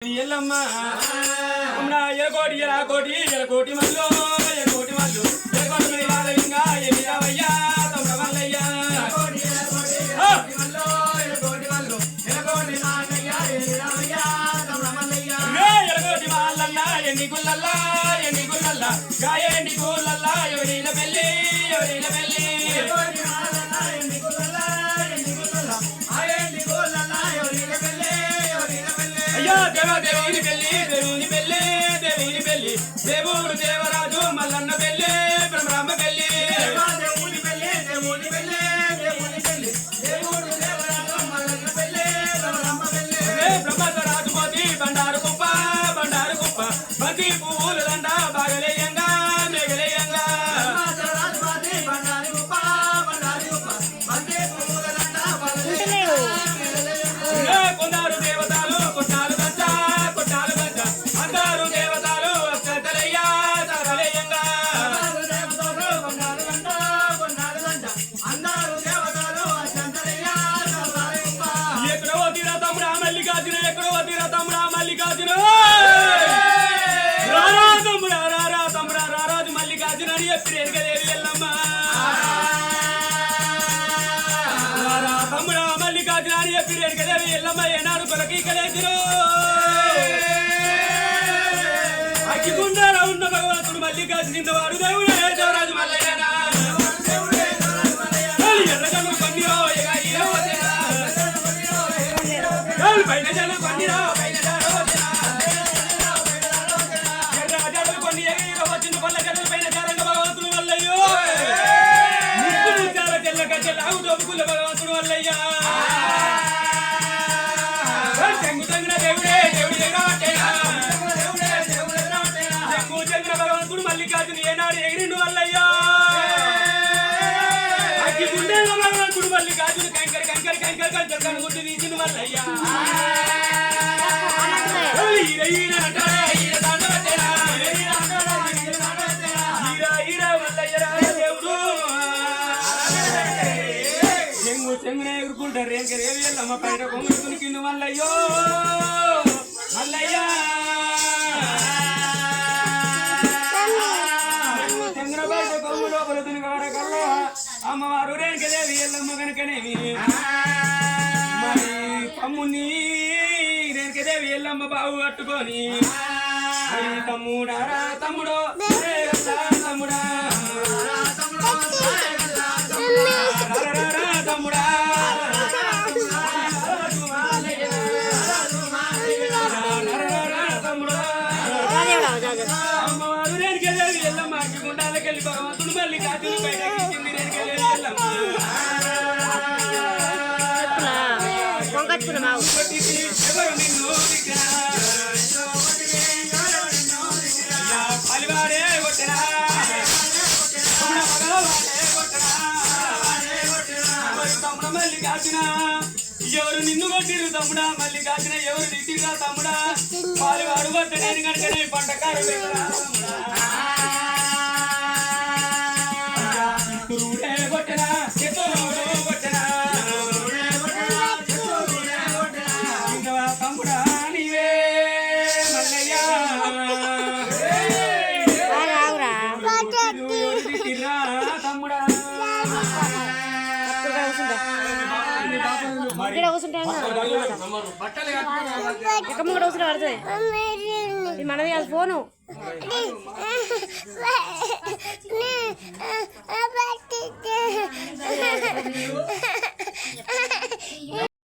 దేవి ఎల్లమ్మ ఎలకోటి ఎలకోటి మల్లు ఎలకోటి మల్లు ఎలకోటి రాలయ్యంగా ఎల్లి రావయ్యా తమ్ముడ మల్లయ్య ఎలకోటి మాలల్ల ఎన్ని గుల్లల్లా గాయ ఎండి గుల్లల్లా ఎవరిల పెళ్ళి అయ్యా దేవుని పెళ్ళి దేవుడు దేవరాజు మల్లన్న పెళ్ళి బ్రహ్మ పెళ్ళి బ్రహ్మరాజు పోతి బండారు కుప్ప బంతి పువ్వులు దండ బాగలేయంగా మేఘలేయంగా కొందరు దేవతలు కొట్టాలు బంచ అందరు దేవతలు అక్షతలయ్యా తరలేయంగా ఎక్కడో తీరా తమ్ముడా మల్లికార్జున రారా తమ్ముడా రారాజు మల్లికార్జున అని చెప్పి రేణుకదేవి ఎల్లమ్మ తమ్ముడా మల్లికార్జున అని చెప్పి రేణుకదేవి ఎల్లమ్మ ఏనాడు కొలకి కలేసిరు అగ్గిగుండారా ఉన్న భగవంతుడు మల్లికార్జున వాడు దేవుడే దేవరాజు మల్లయ్యనా ఎర్రజను పండిరో పైన జను పండిరో భగవంతుడు వల్లయ్యా భగవంతుడు మల్లికార్జున ఏనాడు ఎగిరిండు వల్లయ్యా అగ్గిగుండేలో భగవంతుడు మల్లికార్జున కంకర కనుగుడ్డు తీసిన వల్లయ్యా చెంగునే ఎగురుకుంటారు రేవి ఎల్లమ్మ పైన కొంగులు తునికిండు మల్లయ్యో మల్లయ్యా చెంగున బయట కొంగు లోపల తునిక వరకల్లా అమ్మవారు రేణుకదేవి ఎల్లమ్మ కనుకనేవి మరి తమ్ముని రేణుకదేవి ఎల్లమ్మ బావు కట్టుకొని తమ్ముడా తమ్ముడో తమ్ముడా తమ్ముడా అమ్మవారు రేణుకదేవి ఎల్లమ్మ అగ్గిగుండాలకెళ్ళి భగవంతుడు మల్లికార్జున బయటకిచ్చింది రేణుకదేవి ఎల్లమ్మ ఎవరు నిన్ను పలివాడే కొట్టరా తమ్ముడ మల్లికార్జున ఎవరు నిన్ను కొట్టిరు తమ్ముడా మల్లికార్జున ఎవరు తిట్టిరా తమ్ముడా పాలువాడు కొట్టనేని కనుకనే పంటకారు కొట్టనా కొట్టనా తమ్ముడా నీవే మల్లయ్యా తమ్ముడా మనది కాదు ఫోను